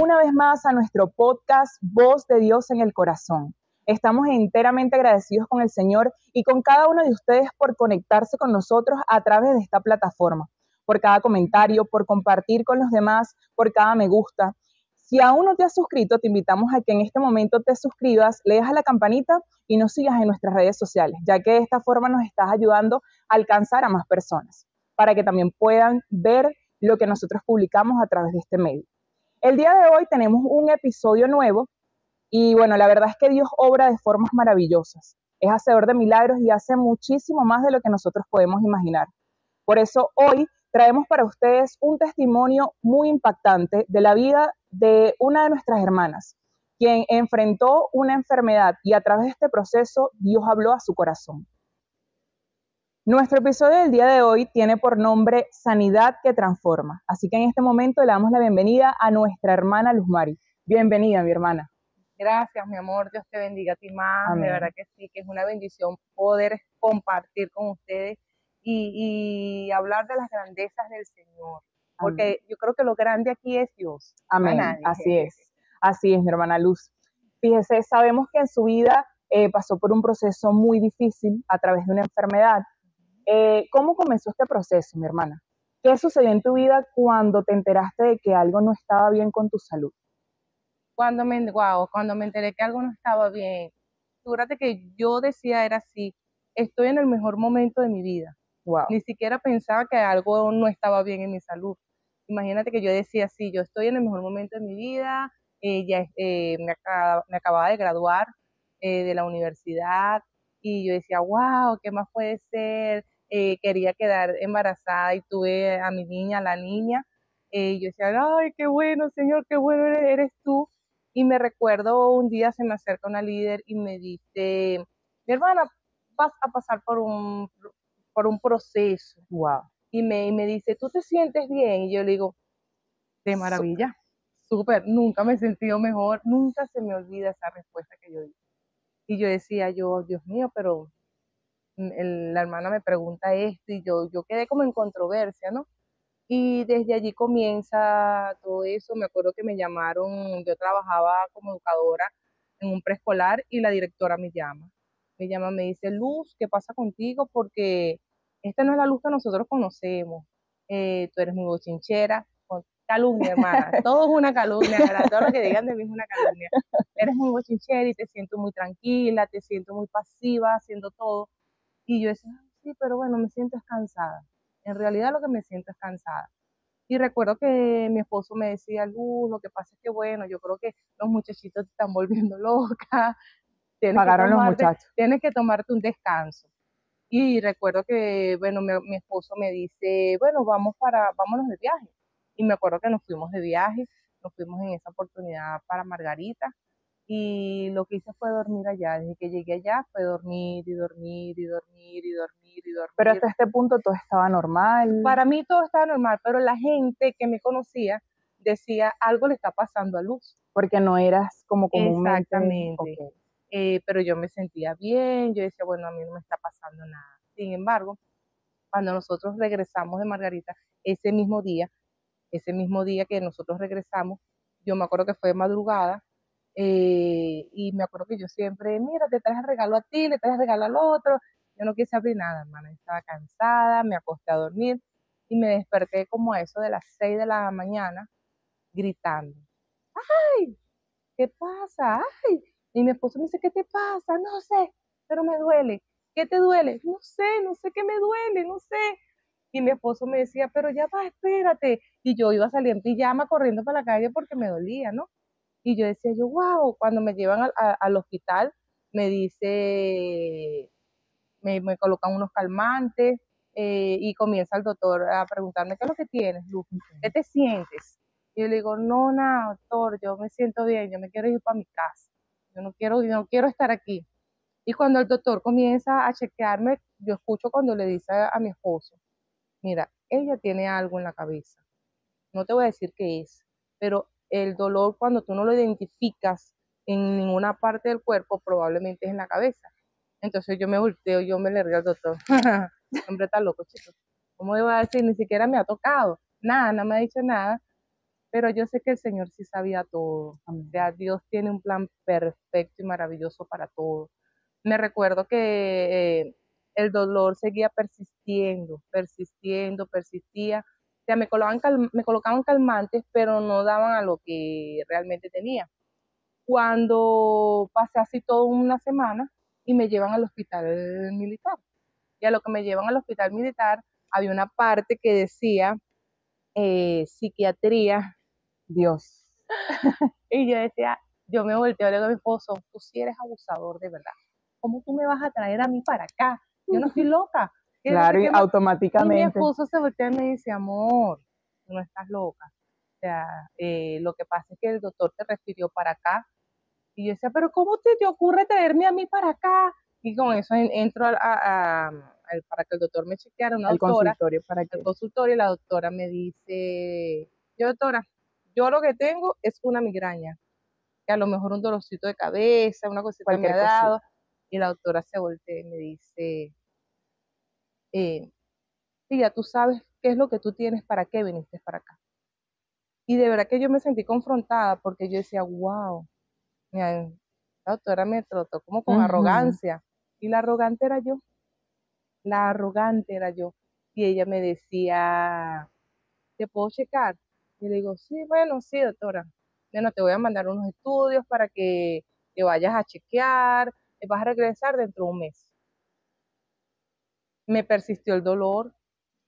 una vez más a nuestro podcast Voz de Dios en el Corazón. Estamos enteramente agradecidos con el Señor y con cada uno de ustedes por conectarse con nosotros a través de esta plataforma, por cada comentario, por compartir con los demás, por cada me gusta. Si aún no te has suscrito, te invitamos a que en este momento te suscribas, le des a la campanita y nos sigas en nuestras redes sociales, ya que de esta forma nos estás ayudando a alcanzar a más personas, para que también puedan ver lo que nosotros publicamos a través de este medio. El día de hoy tenemos un episodio nuevo y bueno, la verdad es que Dios obra de formas maravillosas. Es hacedor de milagros y hace muchísimo más de lo que nosotros podemos imaginar. Por eso hoy traemos para ustedes un testimonio muy impactante de la vida de una de nuestras hermanas, quien enfrentó una enfermedad y a través de este proceso Dios habló a su corazón. Nuestro episodio del día de hoy tiene por nombre Sanidad que Transforma. Así que en este momento le damos la bienvenida a nuestra hermana Luz Mari. Bienvenida, mi hermana. Gracias, mi amor. Dios te bendiga a ti más. Amén. De verdad que sí, que es una bendición poder compartir con ustedes y hablar de las grandezas del Señor. Porque Amén. yo creo que lo grande aquí es Dios. Amén. Nadie. Así es, mi hermana Luz. Fíjese, sabemos que en su vida pasó por un proceso muy difícil a través de una enfermedad. ¿Cómo comenzó este proceso, mi hermana? ¿Qué sucedió en tu vida cuando te enteraste de que algo no estaba bien con tu salud? Cuando me enteré que algo no estaba bien, fíjate que yo decía era así, estoy en el mejor momento de mi vida. Wow. Ni siquiera pensaba que algo no estaba bien en mi salud. Imagínate que yo decía así, yo estoy en el mejor momento de mi vida, me acababa de graduar de la universidad y yo decía, wow, ¿qué más puede ser? Quería quedar embarazada y tuve a mi niña, a la niña. Yo decía, ay, qué bueno, Señor, qué bueno eres tú. Y me recuerdo un día se me acerca una líder y me dice, mi hermana, vas a pasar por un proceso. Wow. Y me dice, ¿tú te sientes bien? Y yo le digo, de maravilla, súper, nunca me he sentido mejor, nunca se me olvida esa respuesta que yo di. Y yo decía, Dios mío, pero la hermana me pregunta esto y yo quedé como en controversia, ¿no? Y desde allí comienza todo eso. Me acuerdo que me llamaron, yo trabajaba como educadora en un preescolar y la directora me dice, Luz, ¿qué pasa contigo? Porque esta no es la Luz que nosotros conocemos. Tú eres muy bochinchera, con calumnia, hermana. Todo es una calumnia, ¿verdad? Todo lo que digan de mí es una calumnia. Eres muy bochinchera y te siento muy tranquila, te siento muy pasiva haciendo todo. Y yo decía, sí, pero bueno, me siento cansada. En realidad lo que me siento es cansada. Y recuerdo que mi esposo me decía, Luz, lo que pasa es que, bueno, yo creo que los muchachitos te están volviendo loca, Pagaron los muchachos. tienes que tomarte un descanso. Y recuerdo que, bueno, mi esposo me dice, bueno, vámonos de viaje. Y me acuerdo que nos fuimos de viaje, nos fuimos en esa oportunidad para Margarita. Y lo que hice fue dormir allá. Desde que llegué allá fue dormir y dormir y dormir y dormir y dormir. Pero hasta este punto todo estaba normal. Para mí todo estaba normal, pero la gente que me conocía decía, algo le está pasando a Luz. Porque no eras como comúnmente. Exactamente. Okay. Pero yo me sentía bien, yo decía, bueno, a mí no me está pasando nada. Sin embargo, cuando nosotros regresamos de Margarita, ese mismo día que nosotros regresamos, yo me acuerdo que fue de madrugada, y me acuerdo que yo siempre, mira, te traes regalo a ti, le traes regalo al otro. Yo no quise abrir nada, hermana, estaba cansada, me acosté a dormir y me desperté como a eso de las 6 de la mañana gritando, ¡ay! ¿Qué pasa? ¡Ay! Y mi esposo me dice, ¿qué te pasa? No sé, pero me duele. ¿Qué te duele? No sé qué me duele, no sé. Y mi esposo me decía, pero ya va, espérate. Y yo iba a salir en pijama corriendo para la calle porque me dolía, ¿no? Y yo decía, wow, cuando me llevan al hospital, me dice, me colocan unos calmantes, y comienza el doctor a preguntarme, ¿qué es lo que tienes, Luz? ¿Qué te sientes? Y yo le digo, no, nada, doctor, yo me siento bien, yo me quiero ir para mi casa, yo no quiero estar aquí. Y cuando el doctor comienza a chequearme, yo escucho cuando le dice a mi esposo, mira, ella tiene algo en la cabeza, no te voy a decir qué es, pero el dolor cuando tú no lo identificas en ninguna parte del cuerpo, probablemente es en la cabeza. Entonces yo me volteo, yo me le río al doctor. Hombre, está loco, chico. ¿Cómo le voy a decir? Ni siquiera me ha tocado. Nada, no me ha dicho nada. pero yo sé que el Señor sí sabía todo. O Amén. sea, Dios tiene un plan perfecto y maravilloso para todo. Me recuerdo que el dolor seguía persistiendo, persistiendo, persistía. O sea, me colocaban calmantes, pero no daban a lo que realmente tenía. Cuando pasé así toda una semana y me llevan al hospital militar. Y a lo que me llevan al hospital militar, había una parte que decía psiquiatría. Dios. Y yo decía, yo me volteo y le digo a mi esposo, tú sí eres abusador de verdad. ¿Cómo tú me vas a traer a mí para acá? Yo no estoy loca. Claro, y Y mi automáticamente. esposo se voltea y me dice, amor, tú no estás loca. O sea, lo que pasa es que el doctor te refirió para acá. Y yo decía, pero ¿cómo te ocurre traerme a mí para acá? Y con eso entro para que el doctor me chequeara, una Al doctora, consultorio para al que consultorio, y la doctora me dice, yo doctora, yo lo que tengo es una migraña, que a lo mejor un dolorcito de cabeza, una cosita me cualquier ha cosita. dado. Y la doctora se voltea y me dice, sí, ya tú sabes qué es lo que tú tienes, para qué viniste para acá. Y de verdad que yo me sentí confrontada porque yo decía, wow, la doctora me trató como con Ujú. arrogancia. Y la arrogante era yo, la arrogante era yo. Y ella me decía, ¿te puedo checar? Y le digo, sí, bueno, sí, doctora. Bueno, te voy a mandar unos estudios para que te vayas a chequear, te vas a regresar dentro de un mes. Me persistió el dolor,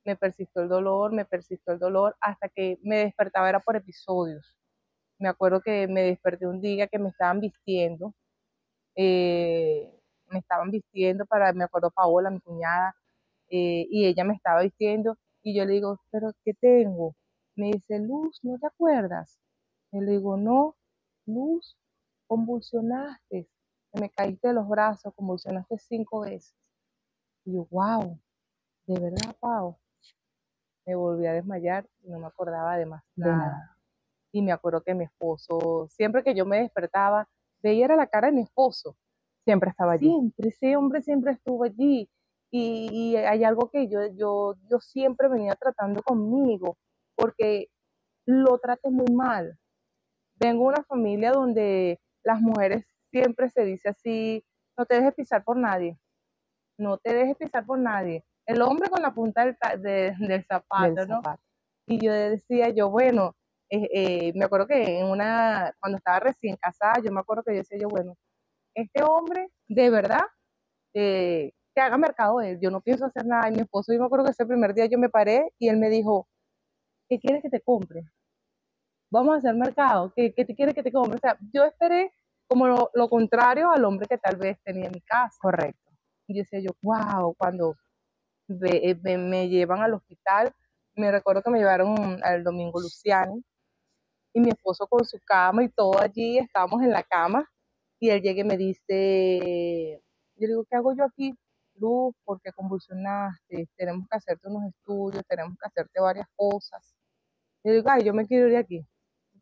me persistió el dolor, me persistió el dolor, hasta que me despertaba era por episodios. Me acuerdo que me desperté un día que me estaban vistiendo me acuerdo Paola, mi cuñada, y ella me estaba vistiendo, y yo le digo, ¿pero qué tengo? Me dice, Luz, ¿no te acuerdas? Y le digo, no, Luz, convulsionaste, me caíste de los brazos, convulsionaste 5 veces. Y yo, wow, de verdad, Pau. Me volví a desmayar y no me acordaba de más De nada. nada. Y me acuerdo que mi esposo, siempre que yo me despertaba, veía era la cara de mi esposo. Siempre estaba allí. Siempre, ese hombre siempre estuvo allí. Y hay algo que yo siempre venía tratando conmigo, porque lo traté muy mal. Vengo de una familia donde las mujeres siempre se dice así, no te dejes pisar por nadie, no te dejes pisar por nadie. El hombre con la punta del Del zapato, ¿no? zapato. Y yo decía, yo, bueno, me acuerdo que cuando estaba recién casada, yo me acuerdo que yo decía, yo, bueno, este hombre de verdad que haga mercado de él, yo no pienso hacer nada. Y mi esposo, yo me acuerdo que ese primer día yo me paré y él me dijo, ¿qué quieres que te compre? Vamos a hacer mercado, ¿qué te quieres que te compre? O sea, yo esperé como lo contrario al hombre que tal vez tenía en mi casa. Correcto. Y yo decía yo, wow, cuando me llevan al hospital, me recuerdo que me llevaron al Domingo Luciani, y mi esposo con su cama y todo allí, estábamos en la cama, y él llega y me dice, yo le digo, ¿qué hago yo aquí? Luz, porque convulsionaste, tenemos que hacerte unos estudios, tenemos que hacerte varias cosas. Y yo digo, ay, yo me quiero ir de aquí.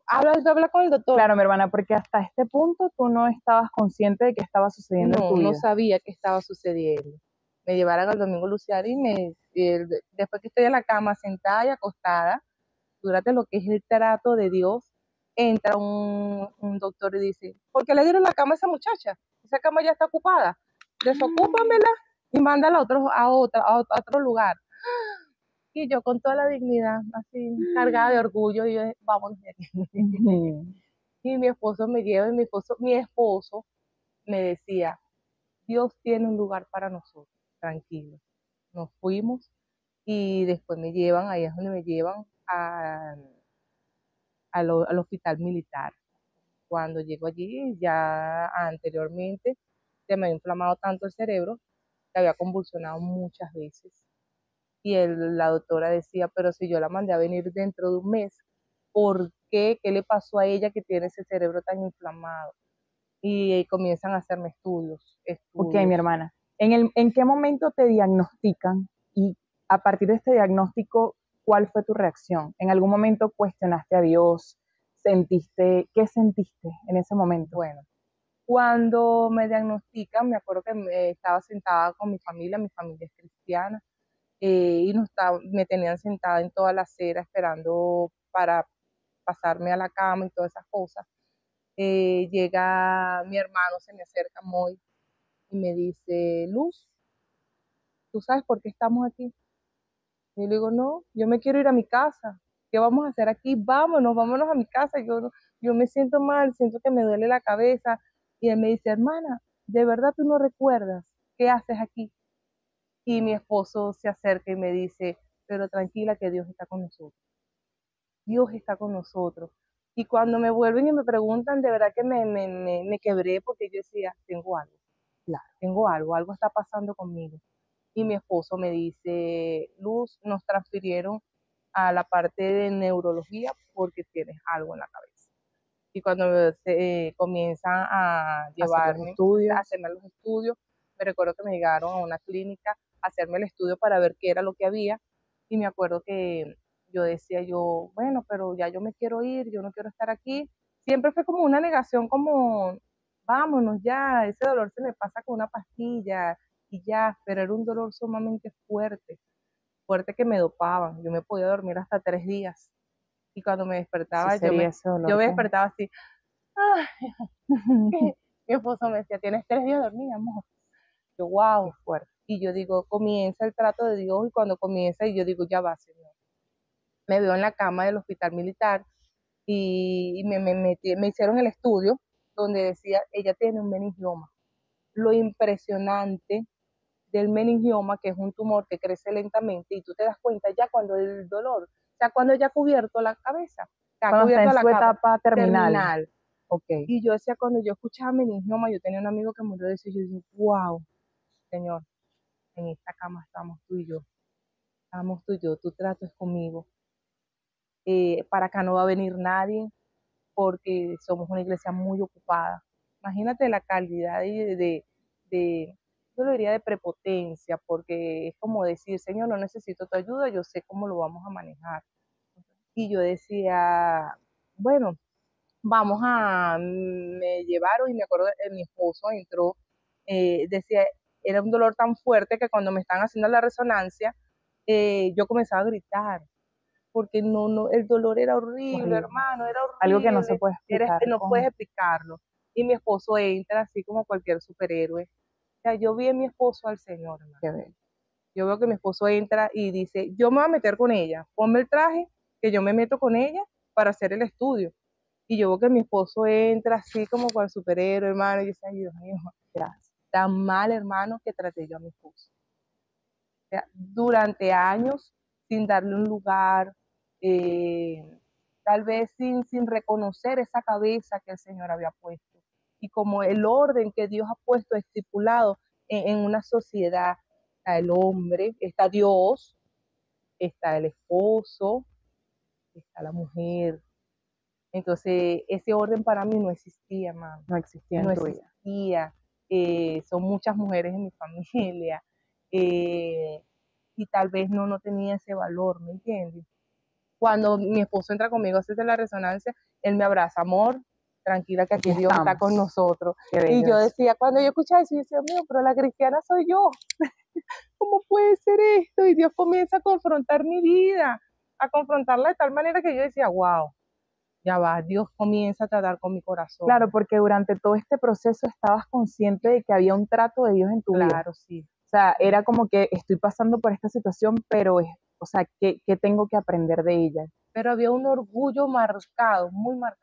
Habla con el doctor. Claro, mi hermana, porque hasta este punto tú no estabas consciente de qué estaba sucediendo en No, tu no vida. sabía qué estaba sucediendo. Me llevaron al Domingo Luciano después que estoy en la cama sentada y acostada, durante lo que es el trato de Dios, entra un doctor y dice, ¿por qué le dieron la cama a esa muchacha? Esa cama ya está ocupada. Desocúpamela y mándala a otro lugar. Y yo con toda la dignidad, así cargada de orgullo, y yo, vámonos de aquí. Ujú. Y mi esposo me lleva, y mi esposo me decía, Dios tiene un lugar para nosotros, tranquilo. Nos fuimos y después me llevan, ahí es donde me llevan al hospital militar. Cuando llego allí, ya anteriormente se me había inflamado tanto el cerebro que había convulsionado muchas veces. Y la doctora decía, pero si yo la mandé a venir dentro de un mes, ¿por qué? ¿Qué le pasó a ella que tiene ese cerebro tan inflamado? Y comienzan a hacerme estudios, Ok, mi estudios. hermana. ¿En qué momento te diagnostican? Y a partir de este diagnóstico, ¿cuál fue tu reacción? ¿En algún momento cuestionaste a Dios? ¿Qué sentiste en ese momento? Bueno, cuando me diagnostican, me acuerdo que estaba sentada con mi familia es cristiana, y me tenían sentada en toda la acera esperando pasarme a la cama y todas esas cosas, llega mi hermano, se me acerca muy y me dice, Luz, ¿tú sabes por qué estamos aquí? Y yo le digo, no, yo me quiero ir a mi casa. ¿Qué vamos a hacer aquí? Vámonos, vámonos a mi casa. Yo me siento mal, siento que me duele la cabeza. Y él me dice, hermana, ¿de verdad tú no recuerdas qué haces aquí? Y mi esposo se acerca y me dice, pero tranquila que Dios está con nosotros. Dios está con nosotros. Y cuando me vuelven y me preguntan, de verdad que me quebré porque yo decía, tengo algo, Claro. tengo algo está pasando conmigo. Y mi esposo me dice, Luz, nos transfirieron a la parte de neurología porque tienes algo en la cabeza. Y cuando comienzan a Hacer los llevarme, a estudios. hacerme los estudios, me recuerdo que me llegaron a una clínica a hacerme el estudio para ver qué era lo que había. Y me acuerdo que yo decía yo, bueno, pero ya yo me quiero ir, yo no quiero estar aquí. Siempre fue como una negación, como, vámonos ya, ese dolor se me pasa con una pastilla y ya, pero era un dolor sumamente fuerte, fuerte que me dopaban. Yo me podía dormir hasta 3 días. Y cuando me Sí despertaba, sería ese yo dolor me que... despertaba así, ¡ay! Mi esposo me decía, tienes 3 días dormida, amor. Yo, Qué wow. fuerte. Y yo digo, comienza el trato de Dios y cuando comienza, y yo digo, ya va, Señor. Me veo en la cama del hospital militar y me hicieron el estudio donde decía, ella tiene un meningioma. Lo impresionante del meningioma, que es un tumor que crece lentamente y tú te das cuenta ya cuando el dolor, o sea, cuando ya ha cubierto la cabeza, ha Cuando está en cubierto la su cabeza etapa terminal. terminal. Ok. Y yo decía, cuando yo escuchaba meningioma, yo tenía un amigo que murió de eso, y yo dije, wow, Señor, en esta cama estamos tú y yo, tu trato es conmigo. Para acá no va a venir nadie porque somos una iglesia muy ocupada. Imagínate la calidad yo lo diría de prepotencia, porque es como decir, Señor, no necesito tu ayuda, yo sé cómo lo vamos a manejar. Y yo decía, bueno, me llevaron y me acuerdo que mi esposo entró, decía, era un dolor tan fuerte que cuando me estaban haciendo la resonancia, yo comenzaba a gritar, porque no, el dolor era horrible, Horrible. hermano, era Algo que no se horrible, puede explicar no puedes con... explicarlo. Y mi esposo entra así como cualquier superhéroe. O sea, yo vi a mi esposo al Señor, hermano. Qué bello. Yo veo que mi esposo entra y dice, yo me voy a meter con ella, ponme el traje, que yo me meto con ella para hacer el estudio. Y yo veo que mi esposo entra así como cual superhéroe, hermano, y yo decía, ay, Dios mío, Gracias. tan mal, hermano, que traté yo a mi esposo. O sea, durante años, sin darle un lugar, tal vez sin reconocer esa cabeza que el Señor había puesto. Y como el orden que Dios ha puesto estipulado en una sociedad, está el hombre, está Dios, está el esposo, está la mujer. Entonces, ese orden para mí no existía, hermano. No existía No en tu vida. existía. Son muchas mujeres en mi familia. eh, y tal vez no tenía ese valor, ¿me entiendes? Cuando mi esposo entra conmigo a hacerse la resonancia, él me abraza, amor, tranquila que Aquí aquí Dios está con estamos. nosotros. Qué Y bello yo eso. decía, cuando yo escuchaba eso, yo decía, mío, pero la cristiana soy yo. ¿Cómo puede ser esto? Y Dios comienza a confrontar mi vida, a confrontarla de tal manera que yo decía, wow, ya va, Dios comienza a tratar con mi corazón. Claro, porque durante todo este proceso estabas consciente de que había un trato de Dios en tu vida. Claro, sí. O sea, era como que estoy pasando por esta situación, pero es, o sea, ¿qué tengo que aprender de ella? Pero había un orgullo marcado, hermano,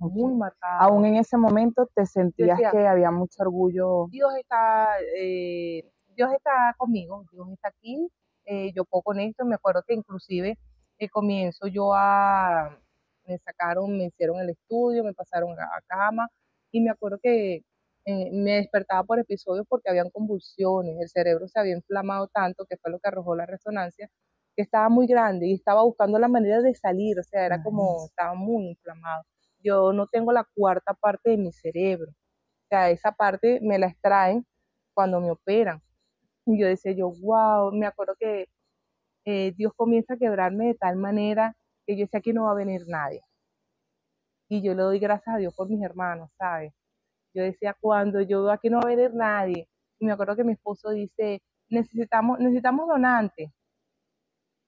muy Okay. marcado. Aún en ese momento te Yo sentías decía, que había mucho orgullo. Dios está conmigo, Dios está aquí, yo puedo con esto, me acuerdo que inclusive comienzo me hicieron el estudio, me pasaron a cama y me acuerdo que me despertaba por episodios porque habían convulsiones, el cerebro se había inflamado tanto, que fue lo que arrojó la resonancia, que estaba muy grande y estaba buscando la manera de salir, o sea, era como, Imagínense. estaba muy inflamado. Yo no tengo la cuarta parte de mi cerebro, o sea, esa parte me la extraen cuando me operan. Y yo decía yo, wow, me acuerdo que Dios comienza a quebrarme de tal manera que yo decía que no va a venir nadie. Y yo le doy gracias a Dios por mis hermanos, ¿sabes? Yo decía, cuando yo veo aquí no va a venir nadie. Y me acuerdo que mi esposo dice, necesitamos donantes.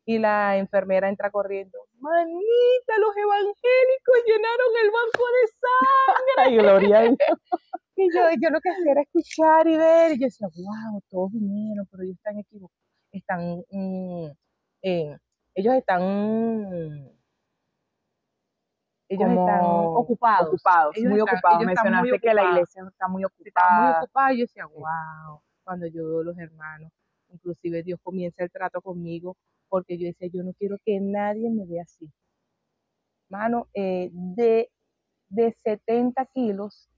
Y la enfermera entra corriendo, manita, los evangélicos llenaron el banco de sangre. Ay, gloria a Dios. Y yo lo que hacía era escuchar y ver, y yo decía, wow, todos vinieron, pero ellos están equivocados, están, eh, ellos están, ellos están Como ocupados, ocupados, muy ocupados. ellos están muy Mencionaste que la ocupados, iglesia está muy estaban muy ocupada. ocupados, y yo decía, Sí. wow, cuando yo veo los hermanos, inclusive Dios comienza el trato conmigo, porque yo decía, yo no quiero que nadie me vea así. Mano, de 70 kilos,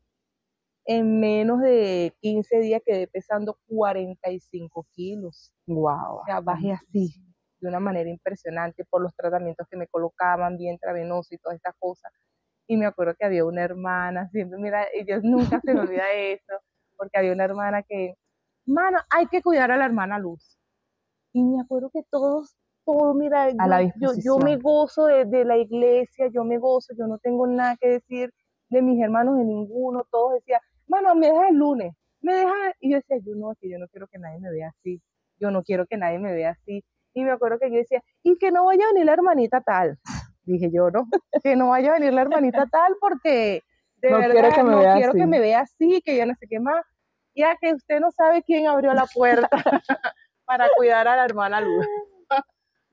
en menos de 15 días quedé pesando 45 kilos. Wow, O sea, bajé así, de una manera impresionante por los tratamientos que me colocaban, vía intravenosa y todas estas cosas. Y me acuerdo que había una hermana, siempre, mira, ella nunca se me olvida eso, porque había una hermana que, mano, hay que cuidar a la hermana Luz. Y me acuerdo que todo, mira, a la yo me disposición. gozo de la iglesia, yo me gozo, yo no tengo nada que decir de mis hermanos, de ninguno, todos decían, mano, me deja el lunes, me deja, y yo decía, yo no, es que yo no quiero que nadie me vea así, yo no quiero que nadie me vea así. Y me acuerdo que yo decía, y que no vaya a venir la hermanita tal, dije yo, no, que no vaya a venir la hermanita tal porque de No quiero que verdad me no vea quiero que así. me vea así, que yo no sé qué más, ya que usted no sabe quién abrió la puerta para cuidar a la hermana Luz.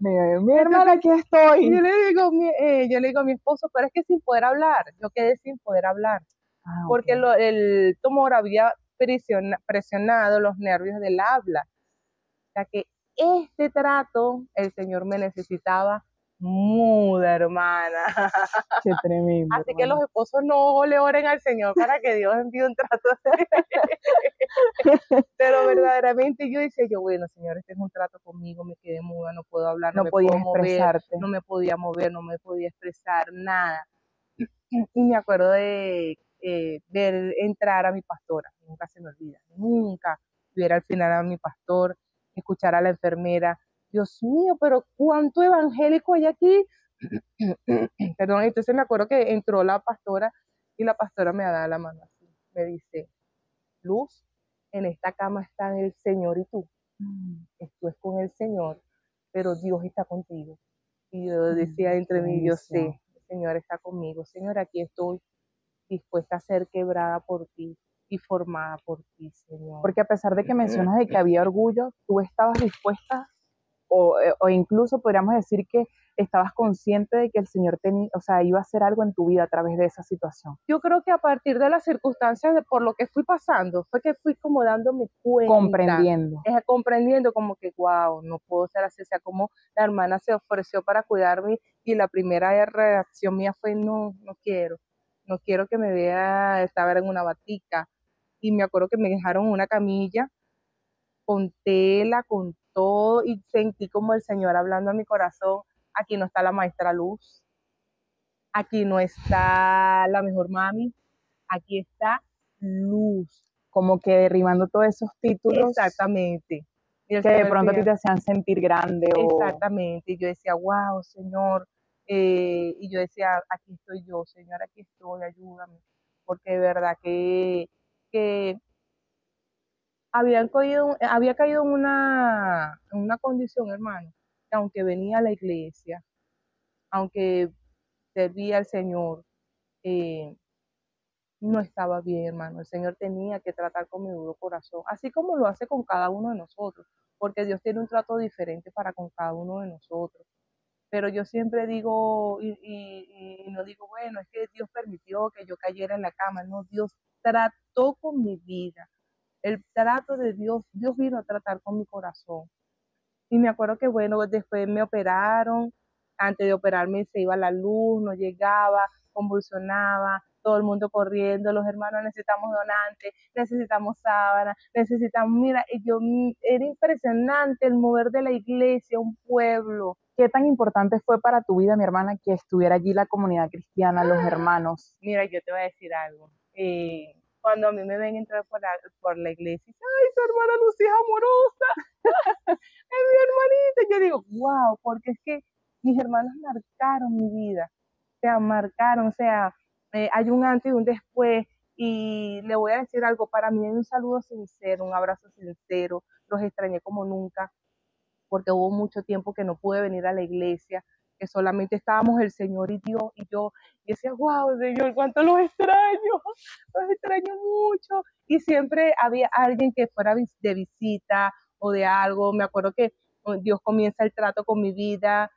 Mi hermana, Entonces, aquí estoy. yo le digo a mi esposo, pero es que sin poder hablar, yo quedé sin poder hablar, Ah, ok. porque el tumor había presionado los nervios del habla. O sea que este trato, el Señor me necesitaba muda, hermana. Qué tremendo, Así que hermano. los esposos no le oren al Señor para que Dios envíe un trato así. Pero verdaderamente yo decía, yo, bueno, Señor, este es un trato conmigo, me quedé muda, no puedo hablar, no No me podías puedo mover, expresarte. no me podía mover, no me podía expresar, nada. Y me acuerdo de ver entrar a mi pastora, nunca se me olvida, nunca ver al final a mi pastor, escuchar a la enfermera, Dios mío, pero cuánto evangélico hay aquí. Perdón, entonces me acuerdo que entró la pastora y la pastora me da la mano así, me dice, Luz, en esta cama está el Señor y tú. Tú es con el Señor, pero Dios está contigo. Y yo decía Qué entre mí, yo bendición. sé, el Señor está conmigo. Señor, aquí estoy dispuesta a ser quebrada por ti y formada por ti, Señor. Porque a pesar de que mencionas de que había orgullo, tú estabas dispuesta o incluso podríamos decir que estabas consciente de que el Señor tenía, o sea, iba a hacer algo en tu vida a través de esa situación. Yo creo que a partir de las circunstancias de por lo que fui pasando, fue que fui como dándome cuenta, Comprendiendo. comprendiendo como que, wow, no puedo ser así, o sea, como la hermana se ofreció para cuidarme y la primera reacción mía fue, no, no quiero que me vea, estaba en una batica, y me acuerdo que me dejaron una camilla con tela, con todo, y sentí como el Señor hablando a mi corazón, aquí no está la maestra Luz, aquí no está la mejor mami, aquí está Luz. Como que derribando todos esos títulos Exactamente. Y el que de Señor pronto a ti decía, te hacían sentir grande o exactamente. Y yo decía, wow, Señor. Y yo decía, aquí estoy yo, Señor, aquí estoy, ayúdame. Porque de verdad que había caído en una condición, hermano, que aunque venía a la iglesia, aunque servía al Señor, eh, no estaba bien, hermano. El Señor tenía que tratar con mi duro corazón, así como lo hace con cada uno de nosotros, porque Dios tiene un trato diferente para con cada uno de nosotros. Pero yo siempre digo, y no digo, bueno, es que Dios permitió que yo cayera en la cama. No, Dios trató con mi vida. El trato de Dios, Dios vino a tratar con mi corazón. Y me acuerdo que, bueno, después me operaron, antes de operarme se iba la luz, no llegaba, convulsionaba, todo el mundo corriendo, los hermanos necesitamos donantes, necesitamos sábanas, necesitamos, mira, era impresionante el mover de la iglesia, un pueblo. qué tan importante fue para tu vida, mi hermana, que estuviera allí la comunidad cristiana, los hermanos. Mira, yo te voy a decir algo. Cuando a mí me ven entrar por la iglesia, ay, su hermana Lucía es amorosa, es mi hermanita. Yo digo, wow, porque es que mis hermanos marcaron mi vida, o sea, marcaron, o sea, hay un antes y un después. Y le voy a decir algo, para mí hay un saludo sincero, un abrazo sincero, los extrañé como nunca, porque hubo mucho tiempo que no pude venir a la iglesia, que solamente estábamos el Señor y Dios y yo, y decía, wow, Señor, cuánto los extraño mucho, y siempre había alguien que fuera de visita o de algo. Me acuerdo que Dios comienza el trato con mi vida,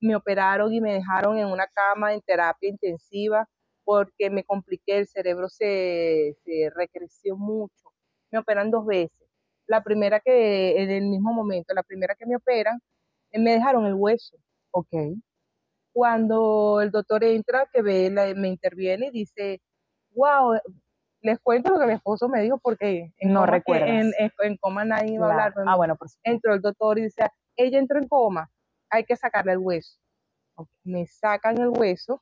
me operaron y me dejaron en una cama en terapia intensiva porque me compliqué, el cerebro se recreció mucho. Me operan 2 veces. La primera que, en el mismo momento, la primera que me operan, me dejaron el hueso. Ok. Cuando el doctor entra, que ve, me interviene y dice, wow, les cuento lo que mi esposo me dijo porque No recuerdas. en coma nadie iba a Claro. hablar. Pues Ah, bueno, por supuesto. entró el doctor y dice, ella entró en coma, hay que sacarle el hueso. Me sacan el hueso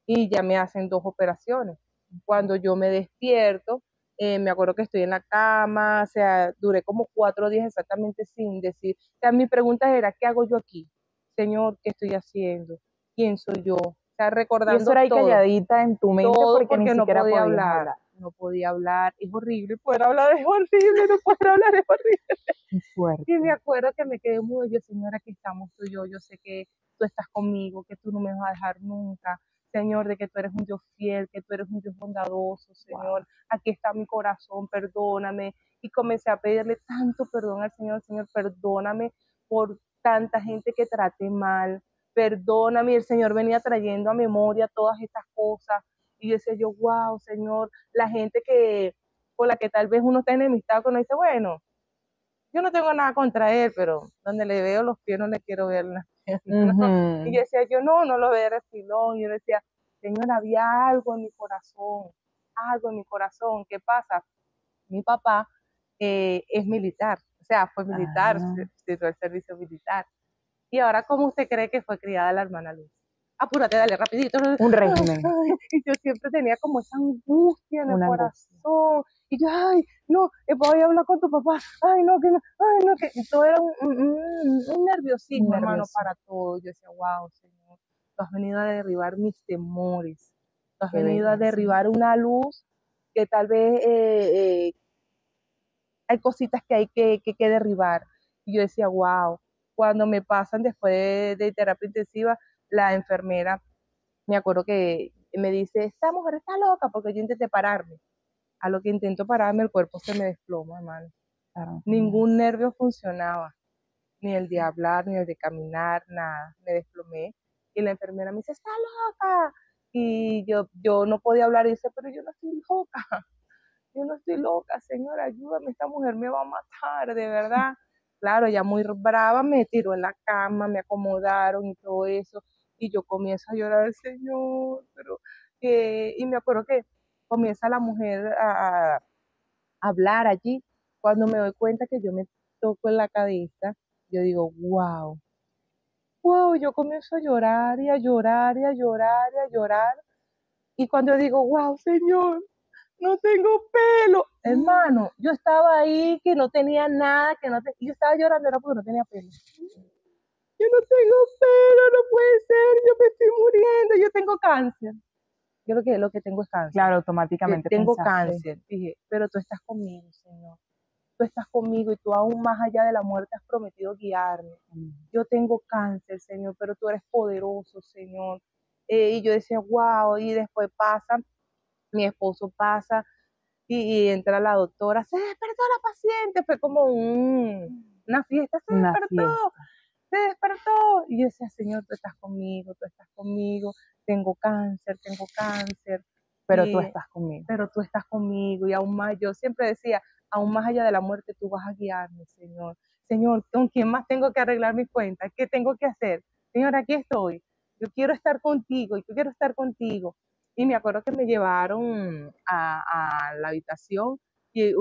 y ya me hacen 2 operaciones. Cuando yo me despierto, me acuerdo que estoy en la cama, o sea, duré como 4 días exactamente sin decir. O sea, mi pregunta era, ¿qué hago yo aquí? Señor, ¿qué estoy haciendo? ¿Quién soy yo? O sea, Y eso recordando era ahí todo, calladita en tu mente todo porque ni porque no siquiera podía podías hablar, hablar. no podía hablar, es horrible, poder hablar es horrible, no poder hablar es horrible. Qué fuerte. Y me acuerdo que me quedé muy, yo, Señor, aquí estamos tú y yo sé que tú estás conmigo, que tú no me vas a dejar nunca, Señor, de que tú eres un Dios fiel, que tú eres un Dios bondadoso, Señor, Wow. aquí está mi corazón, perdóname. Y comencé a pedirle tanto perdón al Señor, Señor, perdóname por tanta gente que traté mal, perdóname. Y el Señor venía trayendo a memoria todas estas cosas. Y yo decía yo, wow, Señor, la gente que con la que tal vez uno está enemistado, que uno dice, bueno, yo no tengo nada contra él, pero donde le veo los pies no le quiero ver las piernas, ¿no? Y yo decía, yo no lo veo de refilón. Y yo decía, Señor, había algo en mi corazón. ¿Qué pasa? Mi papá es militar, o sea, fue militar, Ah, se hizo el servicio militar. Y ahora, ¿cómo usted cree que fue criada la hermana Luz? Apúrate, dale, rapidito. un régimen, Y yo siempre tenía como esa angustia en el una angustia. corazón. Y yo, ay, no, voy a hablar con tu papá. Ay, no, que no, ay, no, que y todo era un nerviosismo, hermano, Nervioso. para todo. Yo decía, wow, Señor, tú has venido a derribar mis temores. Tú has Qué venido a belleza. derribar una luz que tal vez hay cositas que hay que derribar. Y yo decía, wow, cuando me pasan después de terapia intensiva, la enfermera, me acuerdo que me dice, esta mujer está loca porque yo intenté pararme. A lo que intento pararme, el cuerpo se me desploma, hermano. Claro, Ningún nervio funcionaba, ni el de hablar, ni el de caminar, nada. Me desplomé. Y la enfermera me dice, está loca. Y yo no podía hablar y dice, pero yo no estoy loca. Yo no estoy loca, señora, ayúdame, esta mujer me va a matar, de verdad. Claro, ella muy brava me tiró en la cama, me acomodaron y todo eso, y yo comienzo a llorar, Señor, pero, y me acuerdo que comienza la mujer a hablar allí, cuando me doy cuenta que yo me toco en la cabeza, yo digo, wow, wow, yo comienzo a llorar y a llorar y a llorar y a llorar, y cuando yo digo, wow, Señor, no tengo pelo. Hermano, yo estaba ahí que no tenía nada, y yo estaba llorando, era porque no tenía pelo. Yo no tengo pelo, no puede ser, yo me estoy muriendo, yo tengo cáncer. Yo creo que lo que tengo es cáncer. claro, automáticamente Tengo pensaste. cáncer. Dije, pero tú estás conmigo, Señor. Tú estás conmigo y tú aún más allá de la muerte has prometido guiarme. Yo tengo cáncer, Señor, pero tú eres poderoso, Señor. Y yo decía, wow, y después pasa, mi esposo pasa, y entra la doctora, se despertó la paciente, fue como una fiesta, Una fiesta, se despertó. Y yo decía, Señor, tú estás conmigo, tengo cáncer, pero tú y, estás conmigo. pero tú estás conmigo, y aún más, yo siempre decía, aún más allá de la muerte, tú vas a guiarme, Señor. Señor, ¿con quién más tengo que arreglar mis cuentas? ¿Qué tengo que hacer? Señor, aquí estoy. Yo quiero estar contigo, y yo quiero estar contigo. Y me acuerdo que me llevaron a la habitación y,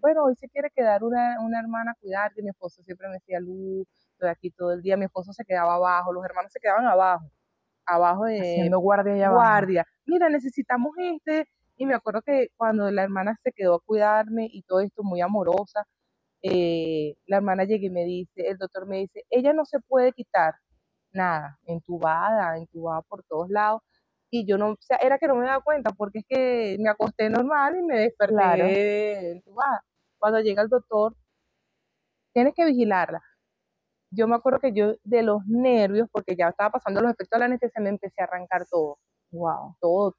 bueno, hoy se quiere quedar una hermana a cuidar, y mi esposo siempre me decía, Luz, estoy aquí todo el día. Mi esposo se quedaba abajo, los hermanos se quedaban abajo de Haciendo guardia allá abajo. guardia. Mira, necesitamos y me acuerdo que cuando la hermana se quedó a cuidarme y todo esto muy amorosa, la hermana llega y me dice, el doctor me dice, ella no se puede quitar nada, entubada por todos lados. Y yo no, o sea, era que no me daba cuenta porque es que me acosté normal y me Claro, desperté entubada. Cuando llega el doctor, tienes que vigilarla. Yo me acuerdo que yo de los nervios, porque ya estaba pasando los efectos de la anestesia, me empecé a arrancar todo. Wow. Todo,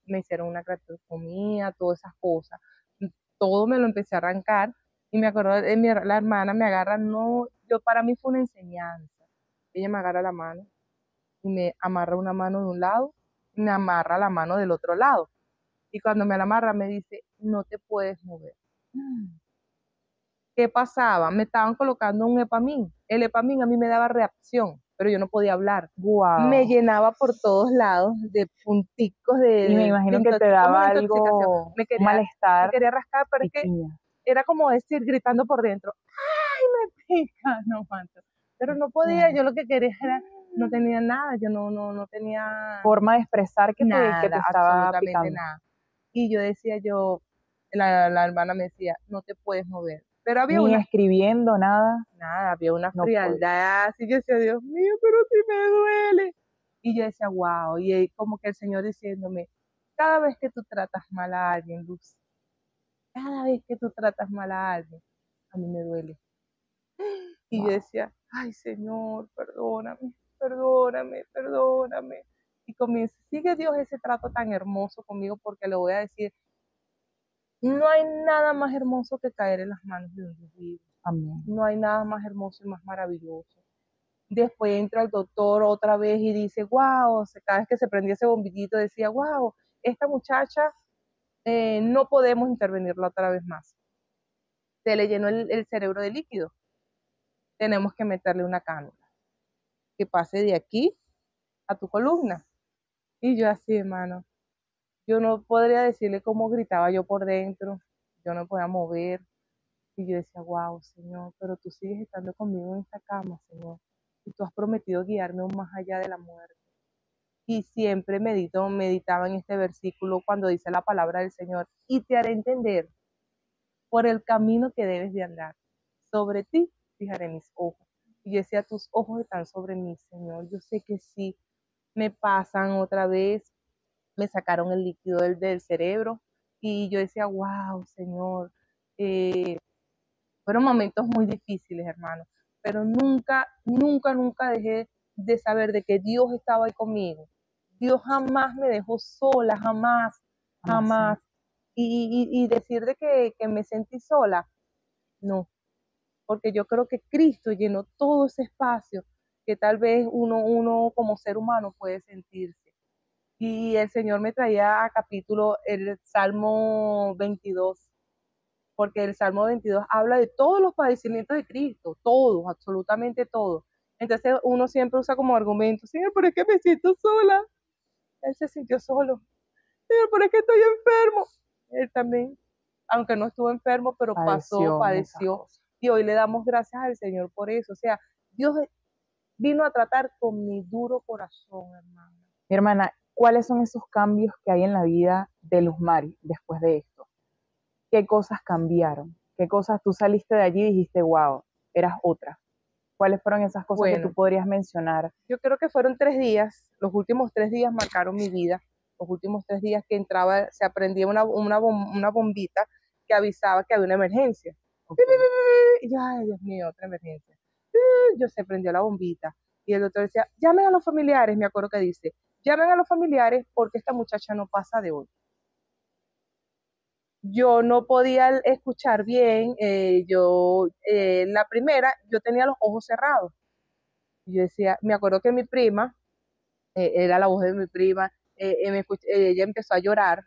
me hicieron una traqueotomía, todas esas cosas. Todo me lo empecé a arrancar. Y me acuerdo de la hermana me agarra, no, para mí fue una enseñanza. Ella me agarra la mano y me amarra una mano de un lado y me amarra la mano del otro lado. Y cuando me la amarra me dice, no te puedes mover. ¿Qué pasaba? Me estaban colocando un epamín. El epamín a mí me daba reacción, pero yo no podía hablar. Me Wow. llenaba por todos lados de punticos Y me imagino que te como una daba intoxicación. algo, Me un quería, me malestar quería rascar, pero y es que piña. era como decir, gritando por dentro, ¡ay, me pica! No aguanto. Pero no podía, Wow. yo lo que quería era, no tenía nada, yo no tenía Forma de expresar que te nada, estaba absolutamente picando. nada. Y yo decía, la hermana me decía, no te puedes mover. Pero Ni escribiendo nada, había una no podía. frialdad, así yo decía, Dios mío, pero sí me duele. Y yo decía, wow, y como que el Señor diciéndome, cada vez que tú tratas mal a alguien, Luz, cada vez que tú tratas mal a alguien, a mí me duele. Y yo Wow. decía, ay Señor, perdóname, perdóname, perdóname. Y comienza, sigue Dios ese trato tan hermoso conmigo porque le voy a decir, no hay nada más hermoso que caer en las manos de un Dios vivo. Amén. No hay nada más hermoso y más maravilloso. Después entra el doctor otra vez y dice, wow, cada vez que se prendía ese bombillito decía, wow, esta muchacha no podemos intervenirla otra vez más. Se le llenó el cerebro de líquido. Tenemos que meterle una cánula que pase de aquí a tu columna. Y yo así, hermano, yo no podría decirle cómo gritaba yo por dentro, yo no podía mover. Y yo decía, wow, Señor, pero tú sigues estando conmigo en esta cama, Señor. Y tú has prometido guiarme aún más allá de la muerte. Y siempre meditaba en este versículo cuando dice la palabra del Señor, y te haré entender por el camino que debes de andar. Sobre ti fijaré mis ojos. Y yo decía, tus ojos están sobre mí, Señor. Yo sé que sí, me pasan otra vez, me sacaron el líquido del cerebro, y yo decía, wow, Señor, fueron momentos muy difíciles, hermano, pero nunca, nunca, nunca dejé de saber de que Dios estaba ahí conmigo. Dios jamás me dejó sola, jamás, Amén. jamás. Y decir de que me sentí sola, no, porque yo creo que Cristo llenó todo ese espacio que tal vez uno como ser humano puede sentirse. Y el Señor me traía a capítulo el Salmo 22, porque el Salmo 22 habla de todos los padecimientos de Cristo, todos, absolutamente todos. Entonces uno siempre usa como argumento, Señor, pero es que me siento sola. Él se sintió solo. Señor, pero es que estoy enfermo. Él también, aunque no estuvo enfermo, pero Padeció muchas padeció. cosas. Y hoy le damos gracias al Señor por eso. O sea, Dios vino a tratar con mi duro corazón, hermano. Mi hermana, ¿cuáles son esos cambios que hay en la vida de Luz Mari después de esto? ¿Qué cosas cambiaron? ¿Qué cosas tú saliste de allí y dijiste, wow, eras otra? ¿Cuáles fueron esas cosas que tú Bueno, podrías mencionar? yo creo que fueron 3 días, los últimos 3 días marcaron mi vida, los últimos 3 días que entraba, se aprendía una bombita que avisaba que había una emergencia. Okay. Y yo, ay, Dios mío, otra emergencia. Yo se prendió la bombita y el doctor decía, llamen a los familiares, me acuerdo que dice, llamen a los familiares porque esta muchacha no pasa de hoy. Yo no podía escuchar bien, la primera, yo tenía los ojos cerrados. Y yo decía, me acuerdo que mi prima, era la voz de mi prima, ella empezó a llorar.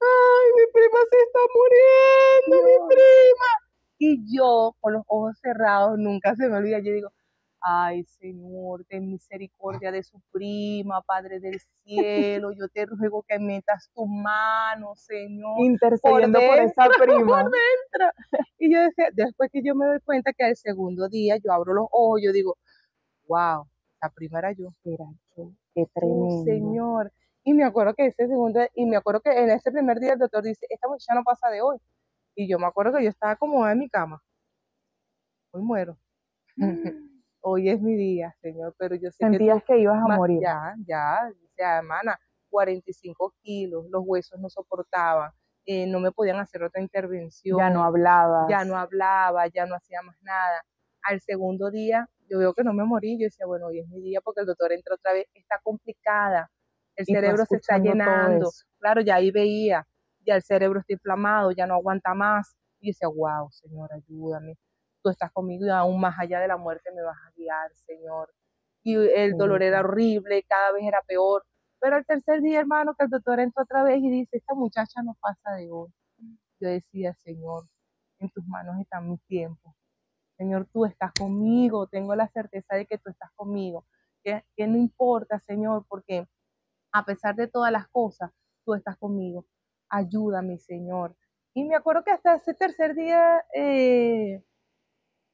¡Ay, mi prima se está muriendo, mi Dios. prima! Y yo, con los ojos cerrados, nunca se me olvida, yo digo, ay, Señor, ten misericordia de su prima, Padre del cielo, yo te ruego que metas tu mano, Señor, por Intercediendo por dentro, esa por prima. dentro. Y yo decía, después que yo me doy cuenta que al segundo día yo abro los ojos, yo digo, wow, la prima era yo. Era qué Oh, tremendo. Señor. Y me acuerdo que en ese primer día el doctor dice, esta muchacha no pasa de hoy. Y yo me acuerdo que yo estaba acomodada en mi cama. Hoy muero. Hoy es mi día, Señor, pero yo sé que tú, Sentías que ibas a morir. ya, o sea, hermana, 45 kilos, los huesos no soportaban, no me podían hacer otra Ya no intervención, ya no hablabas. hablaba, ya no hacía más nada. Al segundo día, yo veo que no me morí, yo decía, bueno, hoy es mi día porque el doctor entra otra vez, está complicada, el Y tú cerebro se está escuchando todo llenando, eso. claro, ya ahí veía, ya el cerebro está inflamado, ya no aguanta más, y yo decía, wow, Señor, ayúdame, tú estás conmigo y aún más allá de la muerte me vas a guiar, Señor. Y el dolor era Wow. horrible, cada vez era peor, pero el tercer día, hermano, que el doctor entró otra vez y dice, esta muchacha no pasa de hoy. Yo decía, Señor, en tus manos está mi tiempo. Señor, tú estás conmigo, tengo la certeza de que tú estás conmigo, que no importa, Señor, porque a pesar de todas las cosas, tú estás conmigo. Ayúdame, Señor. Y me acuerdo que hasta ese tercer día,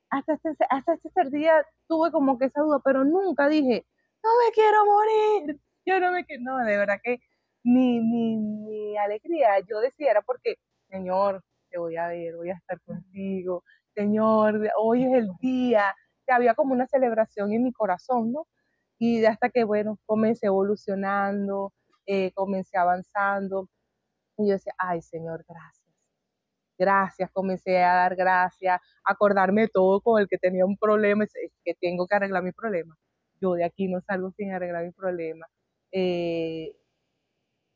hasta este tercer día tuve como que esa duda, pero nunca dije, no me quiero morir, yo no me quiero, no, de verdad que mi alegría, yo decía, era porque, Señor, te voy a ver, voy a estar contigo, Señor, hoy es el día, que había como una celebración en mi corazón, ¿no? Y hasta que, bueno, comencé evolucionando, comencé avanzando, y yo decía, ay, Señor, gracias. Gracias, comencé a dar gracias, a acordarme de todo con el que tenía un problema, es que tengo que arreglar mi problema. Yo de aquí no salgo sin arreglar mi problema. Eh,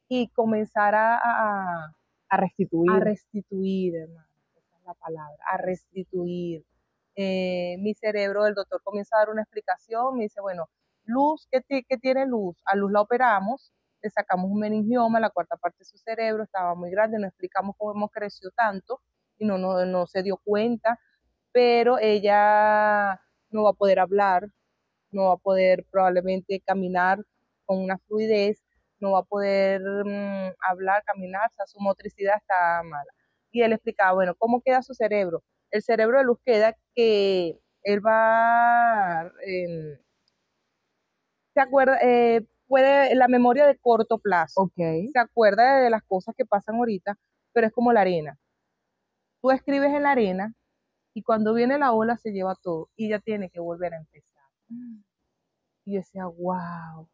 y comenzar A a restituir. restituir, hermano, esa es la palabra, a restituir. Mi cerebro, el doctor comienza a dar una explicación, me dice, bueno, Luz, ¿qué tiene Luz? A Luz la operamos, le sacamos un meningioma, la cuarta parte de su cerebro estaba muy grande, no explicamos cómo creció tanto y no se dio cuenta, pero ella no va a poder hablar, no va a poder probablemente caminar con una fluidez, no va a poder hablar, caminar, o sea, su motricidad está mala. Y él explicaba, bueno, ¿cómo queda su cerebro? El cerebro de Luz queda que él va, se acuerda, puede, la memoria de corto plazo, Ok. se acuerda de las cosas que pasan ahorita, pero es como la arena. Tú escribes en la arena y cuando viene la ola se lleva todo y ya tiene que volver a empezar. Y yo decía, wow.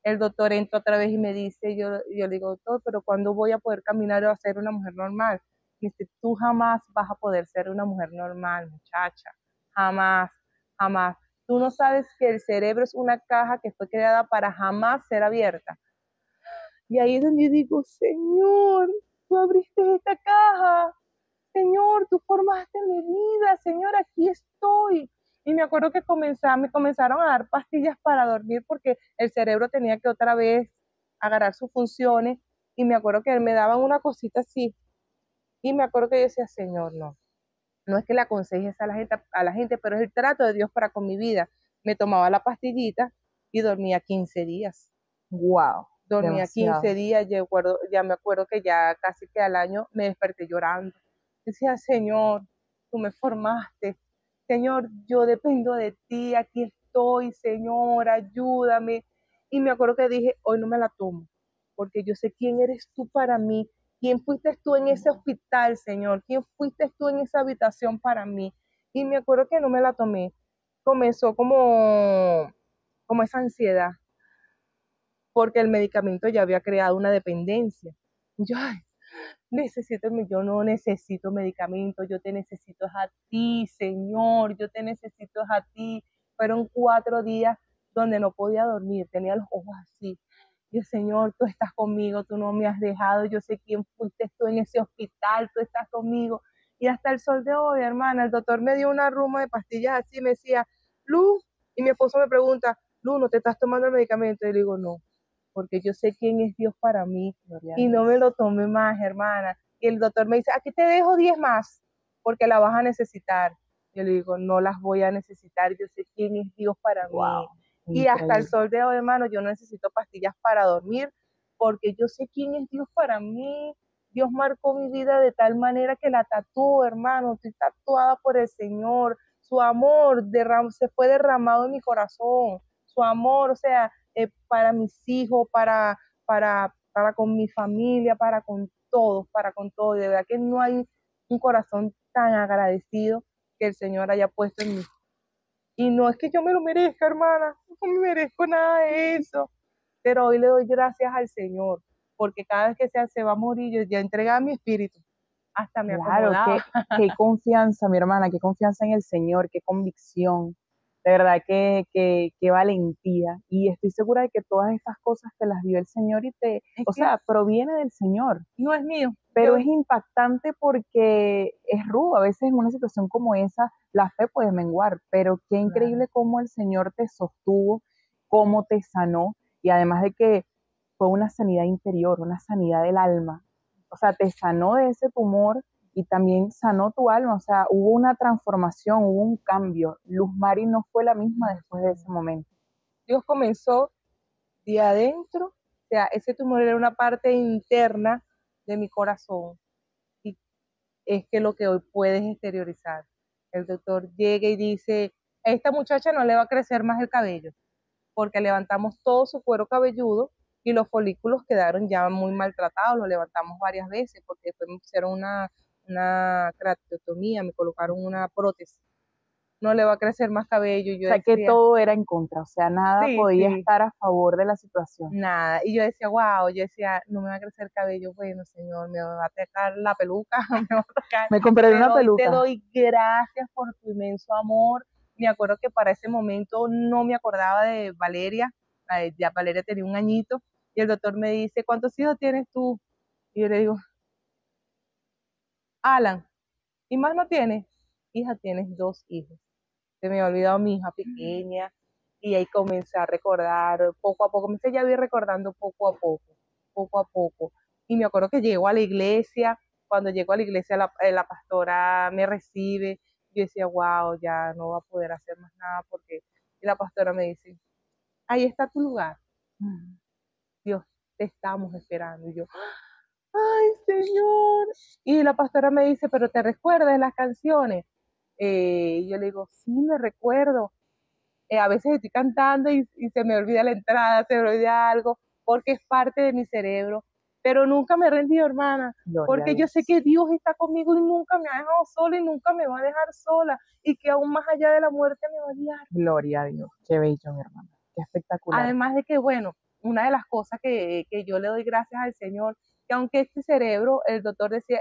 El doctor entra otra vez y me dice, yo le digo, doctor, pero ¿cuándo voy a poder caminar o ser una mujer normal? Me dice, tú jamás vas a poder ser una mujer normal, muchacha. Jamás, jamás. Tú no sabes que el cerebro es una caja que fue creada para jamás ser abierta. Y ahí es donde yo digo, Señor, tú abriste esta caja. Señor, tú formaste mi vida, Señor, aquí estoy. Y me acuerdo que me comenzaron a dar pastillas para dormir porque el cerebro tenía que otra vez agarrar sus funciones. Y me acuerdo que me daban una cosita así. Y me acuerdo que yo decía, Señor, no, no es que le aconsejes a la gente, pero es el trato de Dios para con mi vida. Me tomaba la pastillita y dormía 15 días. Wow. Dormía 15 Demasiado. días, ya me acuerdo que ya casi que al año me desperté llorando. Decía, Señor, tú me formaste. Señor, yo dependo de ti, aquí estoy, Señor, ayúdame. Y me acuerdo que dije, hoy no me la tomo, porque yo sé quién eres tú para mí, quién fuiste tú en ese hospital, Señor, quién fuiste tú en esa habitación para mí. Y me acuerdo que no me la tomé. Comenzó como esa ansiedad, porque el medicamento ya había creado una dependencia. Y yo, ay, yo no necesito medicamento, yo te necesito a ti, Señor, yo te necesito a ti. Fueron 4 días donde no podía dormir, tenía los ojos así. Y el Señor, tú estás conmigo, tú no me has dejado, yo sé quién fuiste tú en ese hospital, tú estás conmigo. Y hasta el sol de hoy, hermana, el doctor me dio una ruma de pastillas así, me decía, Luz, y mi esposo me pregunta, Luz, ¿no te estás tomando el medicamento? Y le digo, no, porque yo sé quién es Dios para mí y no me lo tomé más, hermana. Y el doctor me dice, aquí te dejo 10 más, porque la vas a necesitar. Yo le digo, no las voy a necesitar, yo sé quién es Dios para mí. Wow. Y hasta el Increíble. sol de hoy, hermano, yo no necesito pastillas para dormir, porque yo sé quién es Dios para mí. Dios marcó mi vida de tal manera que la tatuó, hermano. Estoy tatuada por el Señor. Su amor se fue derramado en mi corazón. Su amor, o sea, para mis hijos, para con mi familia, para con todos. De verdad que no hay un corazón tan agradecido que el Señor haya puesto en mí. Y no es que yo me lo merezca, hermana, no me merezco nada de eso. Pero hoy le doy gracias al Señor, porque cada vez que se va a morir, yo ya entregué mi espíritu. hasta me Claro, acomodaba. qué confianza, mi hermana, qué confianza en el Señor, qué convicción. De verdad, qué valentía. Y estoy segura de que todas estas cosas te las dio el Señor Es o que sea, proviene del Señor. no es mío. Pero Yo, es impactante porque es rudo. A veces en una situación como esa, la fe puede menguar, pero qué claro, increíble cómo el Señor te sostuvo, cómo te sanó, y además de que fue una sanidad interior, una sanidad del alma. O sea, te sanó de ese tumor y también sanó tu alma. O sea, hubo una transformación, hubo un cambio. Luz Mari no fue la misma no, después de ese momento. Dios comenzó de adentro, o sea, ese tumor era una parte interna de mi corazón y es que lo que hoy puedes exteriorizar. El doctor llega y dice, a esta muchacha no le va a crecer más el cabello, porque levantamos todo su cuero cabelludo y los folículos quedaron ya muy maltratados, los levantamos varias veces porque después me pusieron una crateotomía, me colocaron una prótesis. No le va a crecer más cabello. Y O yo sea, que decía, todo era en contra. O sea, nada sí, podía sí, estar a favor de la situación. nada. Y yo decía, wow, yo decía, no me va a crecer cabello, bueno, señor, me va a tocar la peluca, me va a tocar. Me compré una Te peluca. doy gracias por tu inmenso amor. Me acuerdo que para ese momento no me acordaba de Valeria, ya Valeria tenía un añito, y el doctor me dice, ¿cuántos hijos tienes tú? Y yo le digo, Alan, ¿y más no tienes? Hija, tienes 2 hijos. Se me había olvidado mi hija pequeña, y ahí comencé a recordar poco a poco, me ya voy recordando poco a poco. Y me acuerdo que llego a la iglesia, cuando llego a la iglesia la pastora me recibe, yo decía, wow, ya no va a poder hacer más nada porque y la pastora me dice, ahí está tu lugar, Dios, te estamos esperando. Y yo, ay, Señor. Y la pastora me dice, pero ¿te recuerdas las canciones? Y yo le digo, sí, me recuerdo. A veces estoy cantando y se me olvida la entrada, se me olvida algo, porque es parte de mi cerebro, pero nunca me he rendido, hermana, Gloria a porque yo sé Dios. que Dios está conmigo y nunca me ha dejado sola y nunca me va a dejar sola, y que aún más allá de la muerte me va a guiar. Gloria a Dios. Qué bello, mi hermana. Qué espectacular. Además de que, bueno, una de las cosas que yo le doy gracias al Señor, que aunque este cerebro, el doctor decía,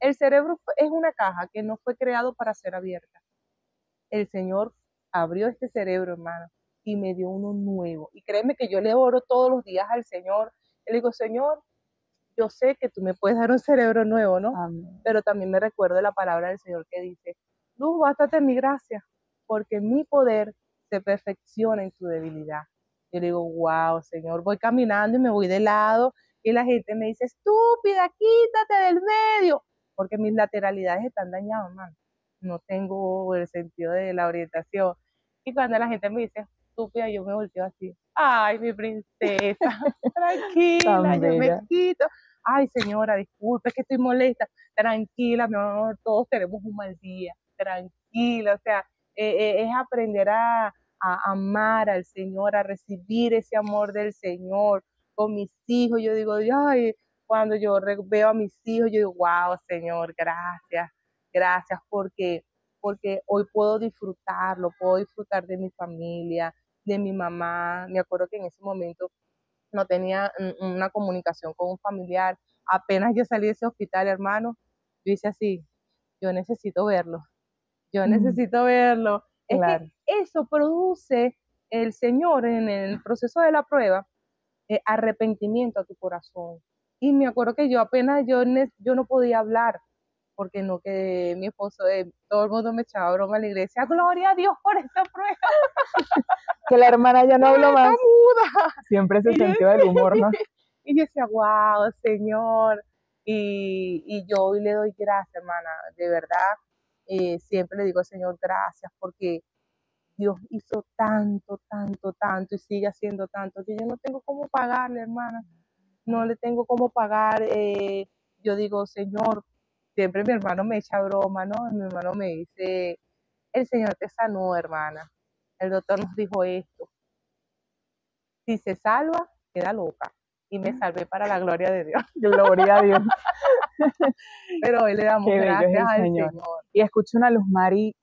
el cerebro es una caja que no fue creado para ser abierta. El Señor abrió este cerebro, hermano, y me dio uno nuevo. Y créeme que yo le oro todos los días al Señor. Le digo, Señor, yo sé que tú me puedes dar un cerebro nuevo, ¿no? Amén. Pero también me recuerdo la palabra del Señor que dice, Luz, bástate mi gracia, porque mi poder se perfecciona en tu debilidad. Yo le digo, wow, Señor, voy caminando y me voy de lado y la gente me dice, estúpida, quítate del medio, porque mis lateralidades están dañadas, hermano. No tengo el sentido de la orientación. Y cuando la gente me dice, estúpida, yo me volteo así, ay, mi princesa, tranquila, Tan yo me bella. quito. Ay, señora, disculpe, es que estoy molesta. Tranquila, mi amor, todos tenemos un mal día. Tranquila, o sea, es aprender a amar al Señor, a recibir ese amor del Señor. Con mis hijos, yo digo, ay, cuando yo veo a mis hijos, yo digo, wow, Señor, gracias, gracias, porque hoy puedo disfrutarlo, puedo disfrutar de mi familia, de mi mamá. Me acuerdo que en ese momento no tenía una comunicación con un familiar. Apenas yo salí de ese hospital, hermano, yo hice así, yo necesito verlo, yo necesito verlo. Es que Claro. eso produce el Señor en el proceso de la prueba, arrepentimiento a tu corazón. Y me acuerdo que yo apenas, yo no podía hablar, porque no que mi esposo, todo el mundo me echaba broma en la iglesia, gloria a Dios por esta prueba, Que la hermana ya no habló está más. muda. Siempre se Y yo, sintió del humor, ¿no? y yo decía, wow, Señor. Y yo hoy le doy gracias, hermana, de verdad. Siempre le digo al Señor gracias porque Dios hizo tanto, tanto, tanto y sigue haciendo tanto que yo no tengo cómo pagarle, hermana. No le tengo cómo pagar. Yo digo, Señor, siempre mi hermano me echa broma, ¿no? Mi hermano me dice, el Señor te sanó, hermana. El doctor nos dijo esto. Si se salva, queda loca. Y me salvé para la gloria de Dios. Gloria a Dios. Pero hoy le damos Qué bello es gracias el al Señor. Señor. Y escucho una Luz Mari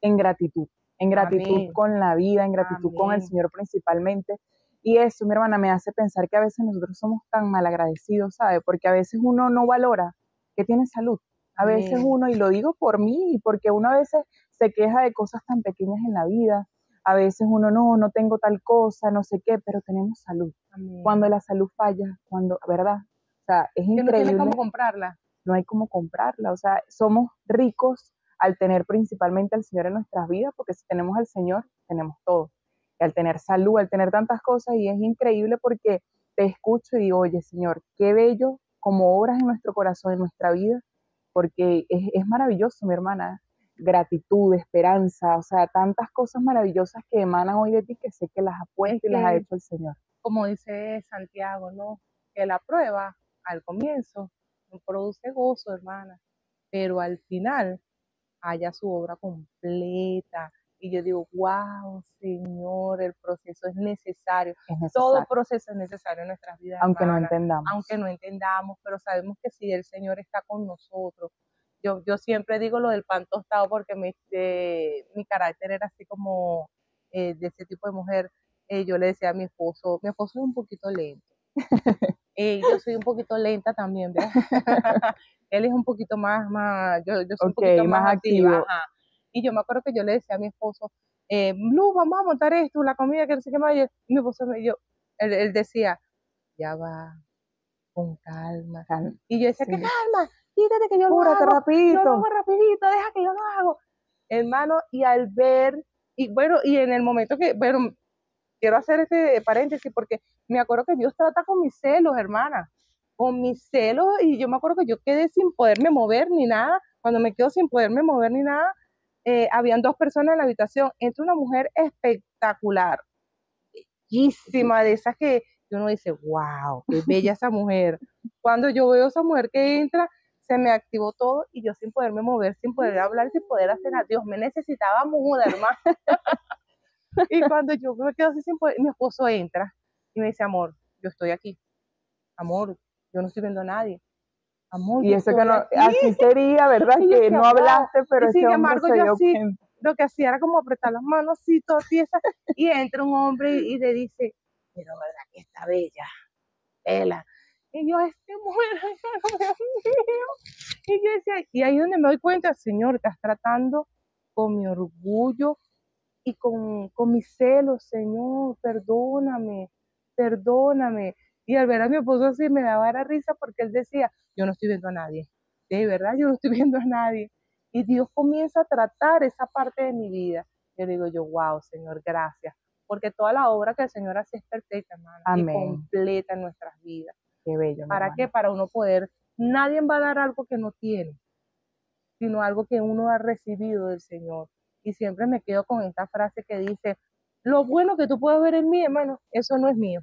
en gratitud Amén, con la vida, en gratitud con el amén. Señor principalmente. Y eso, mi hermana, me hace pensar que a veces nosotros somos tan malagradecidos, ¿sabe? Porque a veces uno no valora que tiene salud. A veces Amén. uno, y lo digo por mí, porque uno a veces se queja de cosas tan pequeñas en la vida, a veces uno no tengo tal cosa, no sé qué, pero tenemos salud. Cuando Amén. la salud falla, cuando, ¿verdad? O sea, es Que no tienes increíble, cómo comprarla. no hay cómo comprarla, o sea, somos ricos al tener principalmente al Señor en nuestras vidas, porque si tenemos al Señor, tenemos todo. Y al tener salud, al tener tantas cosas, y es increíble porque te escucho y digo, oye, Señor, qué bello como obras en nuestro corazón, en nuestra vida, porque es maravilloso, mi hermana. Gratitud, esperanza, o sea, tantas cosas maravillosas que emanan hoy de ti que sé que las ha Es puesto y las ha que, hecho el Señor. como dice Santiago, ¿no? Que la prueba al comienzo no produce gozo, hermana, pero al final haya su obra completa. Y yo digo, wow, Señor, el proceso es necesario. Es Todo necesario, proceso es necesario en nuestras vidas, aunque no hermanas, aunque entendamos. no entendamos, pero sabemos que si el Señor está con nosotros. Yo siempre digo lo del pan tostado porque mi carácter era así como de ese tipo de mujer. Yo le decía a mi esposo es un poquito lento. Yo soy un poquito lenta también, ¿ves? Él es un poquito yo soy un Ok, poquito más más activa, activo. ajá. Y yo me acuerdo que yo le decía a mi esposo, Lu, vamos a montar esto, la comida, que no sé qué más. Y mi esposo él decía, ya va, con calma. Y yo decía, ¿qué Sí. calma? Quítate que Apúrate yo lo rapidito. hago rapidito, deja que yo lo hago. Hermano, y al ver, y bueno, y en el momento que, bueno, quiero hacer este paréntesis porque me acuerdo que Dios trata con mis celos, hermana, con mis celos, y yo me acuerdo que yo quedé sin poderme mover ni nada. Cuando me quedo sin poderme mover ni nada, habían dos personas en la habitación. Entra una mujer espectacular, bellísima, de esas que uno dice, wow, qué bella esa mujer. Cuando yo veo a esa mujer que entra, se me activó todo y yo sin poderme mover, sin poder hablar, sin poder hacer nada. Dios me necesitaba muda, hermano. Y cuando yo me quedo así sin poder, mi esposo entra y me dice, amor, yo estoy aquí. Amor, yo no estoy viendo a nadie. Amor, Y yo eso que estoy no, aquí. así sería, ¿verdad? Y yo Que decía, no wow. hablaste, pero Y sin ese hombre embargo, se yo dio así, cuenta. lo que hacía era como apretar las manos así, toda tiesa. Y entra un hombre y le dice, pero verdad que está bella, vela. Y yo, este mujer, Dios mío. Y yo decía, y ahí es donde me doy cuenta, Señor, estás tratando con mi orgullo y con mis celos, Señor, perdóname, perdóname. Y al ver a mi esposo así me daba la risa porque él decía, yo no estoy viendo a nadie, de verdad yo no estoy viendo a nadie. Y Dios comienza a tratar esa parte de mi vida. Yo digo yo, wow, Señor, gracias, porque toda la obra que el Señor hace es perfecta, hermana, y Amén. completa en nuestras vidas. Qué bello, mi ¿Para qué? hermana. Para uno poder, nadie va a dar algo que no tiene, sino algo que uno ha recibido del Señor. Y siempre me quedo con esta frase que dice, lo bueno que tú puedes ver en mí, hermano, eso no es mío,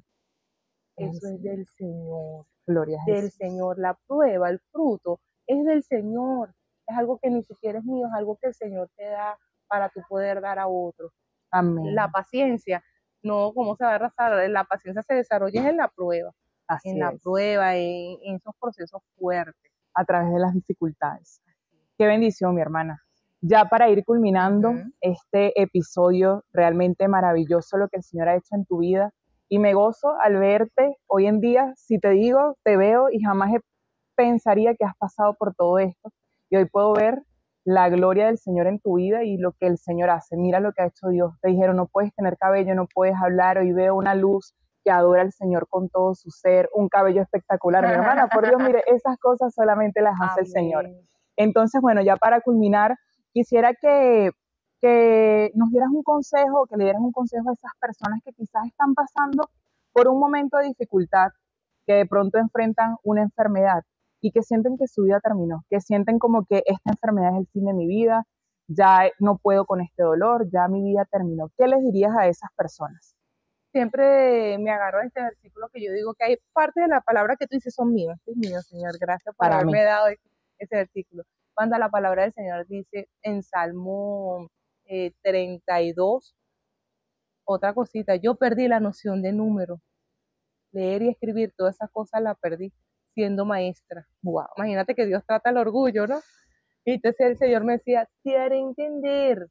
Es el eso es Señor. del Señor, Gloria a del Jesús. Señor. La prueba, el fruto, es del Señor. Es algo que ni siquiera es mío, es algo que el Señor te da para tú poder dar a otros. La Amén. paciencia, no, ¿cómo se va a arrasar? La paciencia se desarrolla en Así la es. prueba, en esos procesos fuertes. A través de las dificultades. Qué bendición, mi hermana. Ya para ir culminando Ujú. este episodio realmente maravilloso, lo que el Señor ha hecho en tu vida, y me gozo al verte hoy en día, si te digo, te veo y jamás pensaría que has pasado por todo esto, y hoy puedo ver la gloria del Señor en tu vida y lo que el Señor hace. Mira lo que ha hecho Dios. Te dijeron, no puedes tener cabello, no puedes hablar, hoy veo una luz que adora al Señor con todo su ser, un cabello espectacular, mi hermana, por Dios, mire, esas cosas solamente las hace el Señor. Amén. Entonces, bueno, ya para culminar, quisiera que nos dieras un consejo, que le dieras un consejo a esas personas que quizás están pasando por un momento de dificultad, que de pronto enfrentan una enfermedad y que sienten que su vida terminó, que sienten como que esta enfermedad es el fin de mi vida, ya no puedo con este dolor, ya mi vida terminó. ¿Qué les dirías a esas personas? Siempre me agarro a este versículo que yo digo que hay parte de la palabra que tú dices son míos. Es mío, Señor. Gracias por Para haberme mí, dado ese versículo. Cuando la palabra del Señor dice en Salmo 32, otra cosita, yo perdí la noción de número. Leer y escribir, todas esas cosas las perdí siendo maestra. wow, Imagínate que Dios trata el orgullo, ¿no? Y entonces el Señor me decía, te haré entender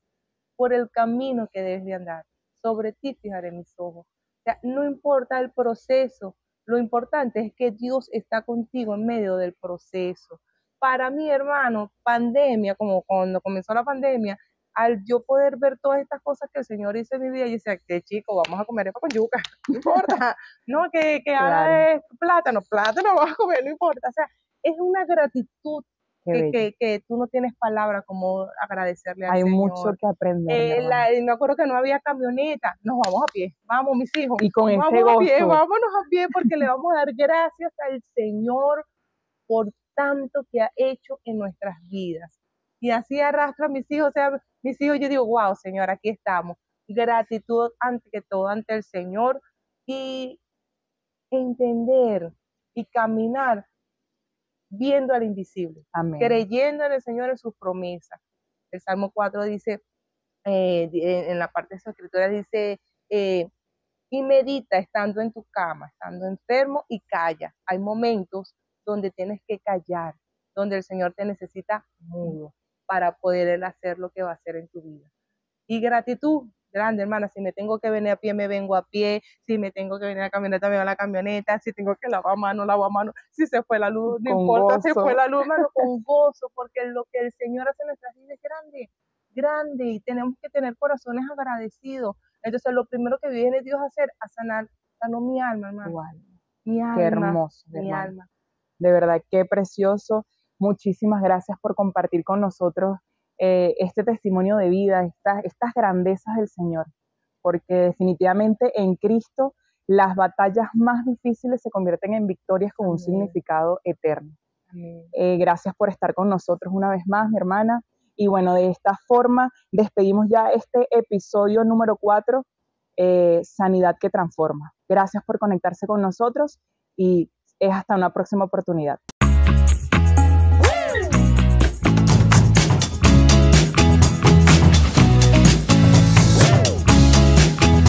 por el camino que debes de andar. Sobre ti fijaré mis ojos. O sea, no importa el proceso, lo importante es que Dios está contigo en medio del proceso. para mí, hermano, pandemia, como cuando comenzó la pandemia, al yo poder ver todas estas cosas que el Señor hizo en mi vida, yo decía, qué chico, vamos a comer arepa con yuca, no importa, no, que Claro, ahora es plátano, plátano vamos a comer, no importa, o sea, es una gratitud qué bello. que tú no tienes palabra como agradecerle al Hay mucho Señor. que aprender, mi hermana. Me acuerdo que no había camioneta, nos vamos a pie, vamos mis hijos, Y con ese vamos a pie, gozo, vámonos a pie porque le vamos a dar gracias al Señor por tanto que ha hecho en nuestras vidas. Y así arrastra a mis hijos, o sea, mis hijos, yo digo, wow, Señor, aquí estamos. Gratitud ante que todo ante el Señor y entender y caminar viendo al invisible, amén. creyendo en el Señor en sus promesas. El Salmo 4 dice, en la parte de su escritura dice, y medita estando en tu cama, estando enfermo y calla. Hay momentos donde tienes que callar, donde el Señor te necesita mudo para poder hacer lo que va a hacer en tu vida. Y gratitud, grande hermana, si me tengo que venir a pie, me vengo a pie, si me tengo que venir a la camioneta, me voy a la camioneta, si tengo que lavar mano, lavo a mano, si se fue la luz, no Con importa si fue gozo. la luz, hermano, con gozo, porque lo que el Señor hace en nuestras vidas es grande, grande, y tenemos que tener corazones agradecidos. Entonces, lo primero que viene Dios a hacer, a sanar, sanó mi alma, hermano, Tu alma. mi Qué alma, hermoso, mi mi hermano. alma. De verdad, qué precioso. Muchísimas gracias por compartir con nosotros este testimonio de vida, estas grandezas del Señor, porque definitivamente en Cristo las batallas más difíciles se convierten en victorias con un Amén, significado eterno. amén. Gracias por estar con nosotros una vez más, mi hermana. Y bueno, de esta forma despedimos ya este episodio número 4, Sanidad que Transforma. Gracias por conectarse con nosotros y es hasta una próxima oportunidad.